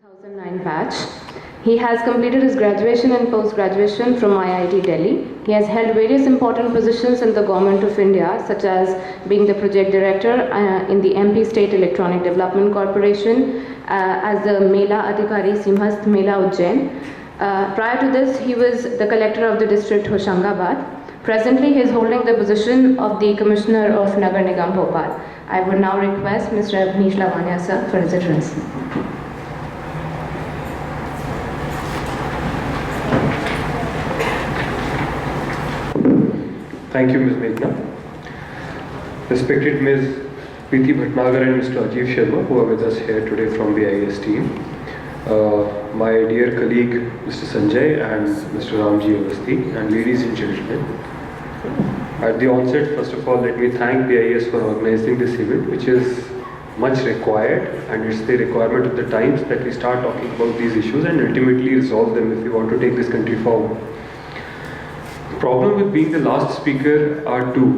2009 batch. He has completed his graduation and post-graduation from IIT Delhi. He has held various important positions in the Government of India, such as being the project director in the MP State Electronic Development Corporation, as the Mela Adhikari Simhast Mela Ujjain. Prior to this, he was the collector of the district Hoshangabad. Presently, he is holding the position of the Commissioner of Nagar Nigam Bhopal. I would now request Mr. Avinash Lavania sir for his address. Thank you, Ms. Meghna. Respected Ms. Preeti Bhatnagar and Mr. Ajiv Sharma, who are with us here today from the IAS team. My dear colleague, Mr. Sanjay and Mr. Ramji Avasthi, and ladies and gentlemen. At the onset, first of all, let me thank the IAS for organizing this event, which is much required, and it's the requirement of the times that we start talking about these issues and ultimately resolve them if we want to take this country forward. Problem with being the last speaker are two.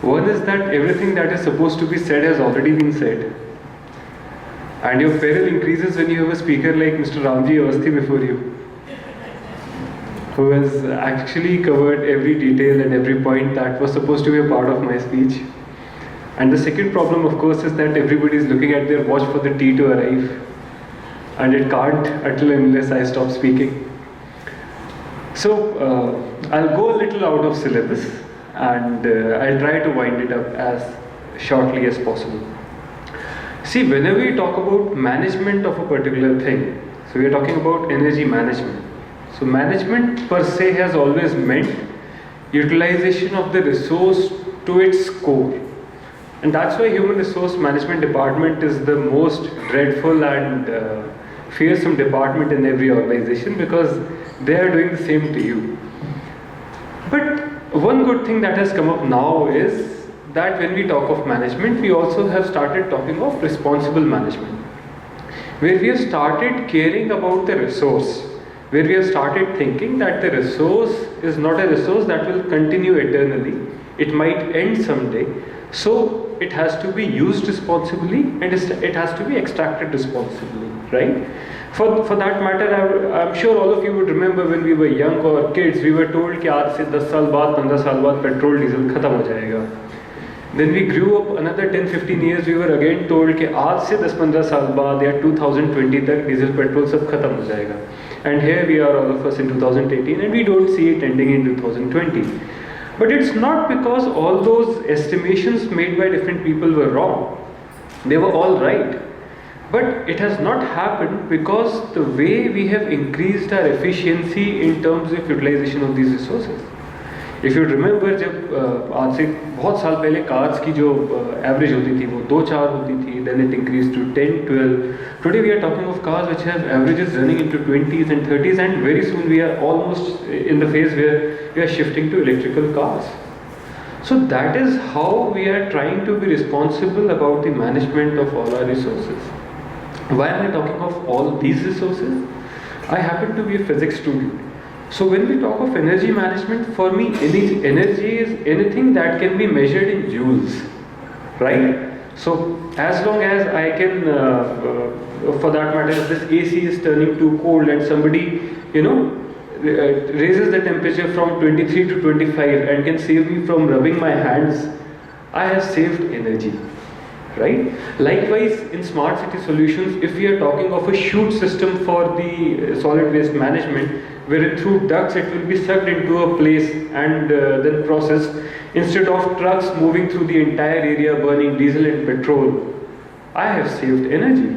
One is that everything that is supposed to be said has already been said, and your peril increases when you have a speaker like Mr. Ramji Avasthi before you, who has actually covered every detail and every point that was supposed to be a part of my speech. And the second problem, of course, is that everybody is looking at their watch for the tea to arrive, and it can't until unless I stop speaking. So I'll go a little out of syllabus, and I'll try to wind it up as shortly as possible. See, whenever we talk about management of a particular thing, so we are talking about energy management. So management per se has always meant utilization of the resource to its core. And that's why Human Resource Management Department is the most dreadful and fearsome department in every organization, because they are doing the same to you. But one good thing that has come up now is that when we talk of management, we also have started talking of responsible management, where we have started caring about the resource, where we have started thinking that the resource is not a resource that will continue eternally. It might end someday. So it has to be used responsibly, and it has to be extracted responsibly, right? For that matter, I'm sure all of you would remember when we were young or kids, we were told कि आज से 10 साल बाद 15 साल बाद petrol diesel खत्म हो जाएगा. Then we grew up another 10-15 years, we were again told कि आज से 10-15 साल बाद या 2020 तक डीजल पेट्रोल सब खत्म हो जाएगा. And here we are, all of us, in 2018, and we don't see it ending in 2020. But it's not because all those estimations made by different people were wrong. They were all right. But it has not happened because the way we have increased our efficiency in terms of utilization of these resources. If you remember, जब आज से बहुत साल पहले cars की जो average होती थी वो 2-4 होती थी, then it increased to 10-12. Today we are talking of cars which have averages running into 20s and 30s, and very soon we are almost in the phase where we are shifting to electrical cars. So that is how we are trying to be responsible about the management of all our resources. Why am I talking of all these resources? I happen to be a physics student. So when we talk of energy management, for me, energy is anything that can be measured in joules, right? So as long as I can, for that matter, if this AC is turning too cold and somebody, raises the temperature from 23 to 25 and can save me from rubbing my hands, I have saved energy, right? Likewise, in smart city solutions, if we are talking of a chute system for the solid waste management, wherein through ducts it will be sucked into a place and then processed, instead of trucks moving through the entire area burning diesel and petrol, I have saved energy,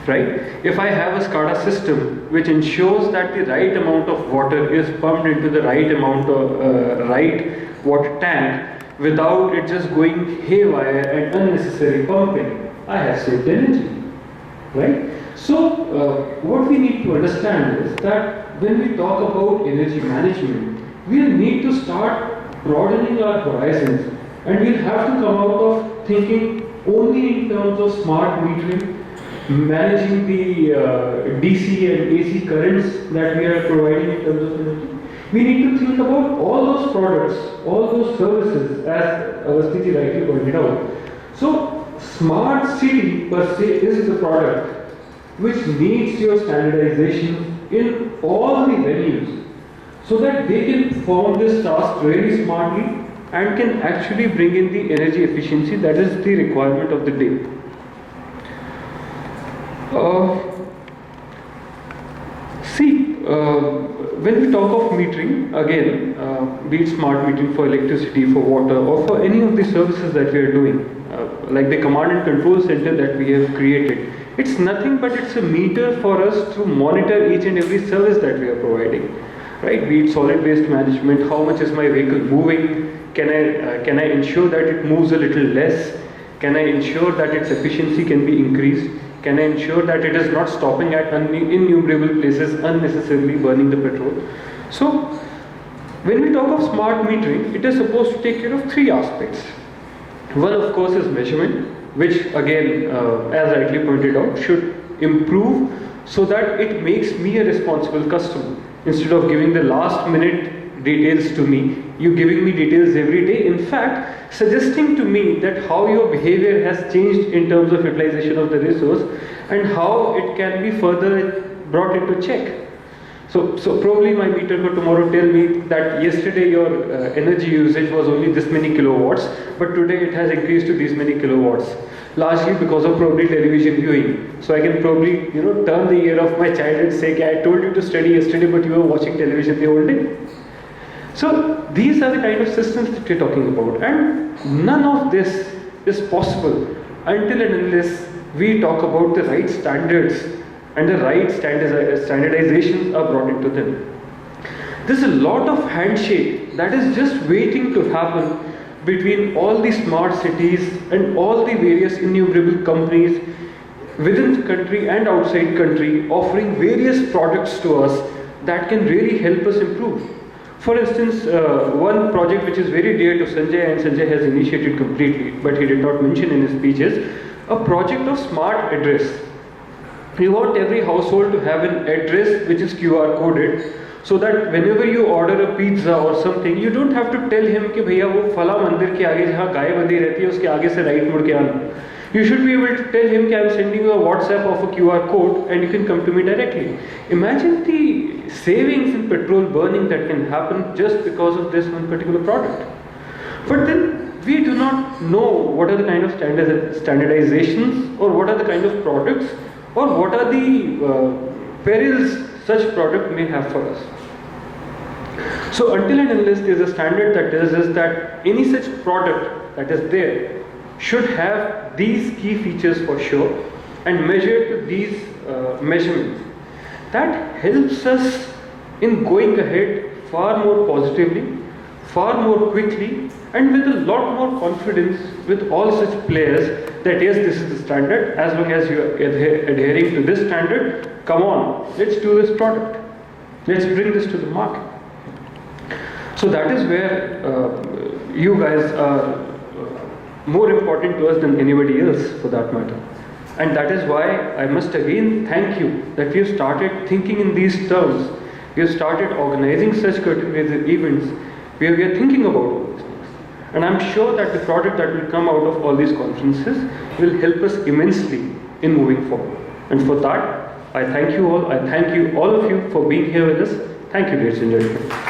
right? If I have a SCADA system which ensures that the right amount of water is pumped into the right amount of right water tank without it just going haywire and unnecessary pumping, I have saved energy, right? So what we need to understand is that when we talk about energy management, we'll need to start broadening our horizons, and we'll have to come out of thinking only in terms of smart metering, managing the DC and AC currents that we are providing in terms of energy. We need to think about all those products, all those services, as Avasthi rightly pointed out. So smart city per se is the product, which needs your standardization in all the venues, so that they can perform this task really smartly and can actually bring in the energy efficiency that is the requirement of the day. When we talk of metering, again, be it smart metering for electricity, for water, or for any of the services that we are doing, like the command and control center that we have created, it's nothing but it's a meter for us to monitor each and every service that we are providing, right? Be it solid waste management, how much is my vehicle moving, can I ensure that it moves a little less, can I ensure that its efficiency can be increased, can I ensure that it is not stopping at innumerable places unnecessarily burning the petrol. So when we talk of smart metering, it is supposed to take care of three aspects. One, of course, is measurement, which again, as rightly pointed out, should improve so that it makes me a responsible customer. Instead of giving the last minute details to me, you giving me details every day, in fact suggesting to me that how your behavior has changed in terms of utilization of the resource and how it can be further brought into check. So probably my meter could tomorrow tell me that yesterday your energy usage was only this many kilowatts, but today it has increased to these many kilowatts, largely because of probably television viewing. So I can probably turn the ear of my child and say, okay, I told you to study yesterday, but you were watching television the whole day. So these are the kind of systems that we're talking about, and none of this is possible until and unless we talk about the right standards and the right standardizations are brought into them. There's a lot of handshake that is just waiting to happen between all the smart cities and all the various innumerable companies within the country and outside country offering various products to us that can really help us improve. For instance, one project which is very dear to Sanjay and Sanjay has initiated completely, but he did not mention in his speeches, a project of smart address. We want every household to have an address which is QR coded, so that whenever you order a pizza or something, you don't have to tell him कि भैया वो फला मंदिर के आगे जहाँ गाय बंधी रहती है उसके आगे से राइट मुड़ के आना. You should be able to tell him that I'm sending you a WhatsApp of a QR code and you can come to me directly. Imagine the savings in petrol burning that can happen just because of this one particular product. But then we do not know what are the kind of standardizations or what are the kind of products or what are the perils such product may have for us. So until and unless there is a standard that tells us that any such product that is there should have these key features for sure and measured to these measurements, that helps us in going ahead far more positively, far more quickly, and with a lot more confidence with all such players that yes, this is the standard. As long as you are adhering to this standard, come on, let's do this product, let's bring this to the market. So that is where you guys are more important to us than anybody else for that matter. And that is why I must again thank you that we have started thinking in these terms. We have started organizing such curtain-raising events where we are thinking about all these things. And I'm sure that the product that will come out of all these conferences will help us immensely in moving forward. And for that, I thank you all. I thank you, all of you, for being here with us. Thank you, ladies and gentlemen.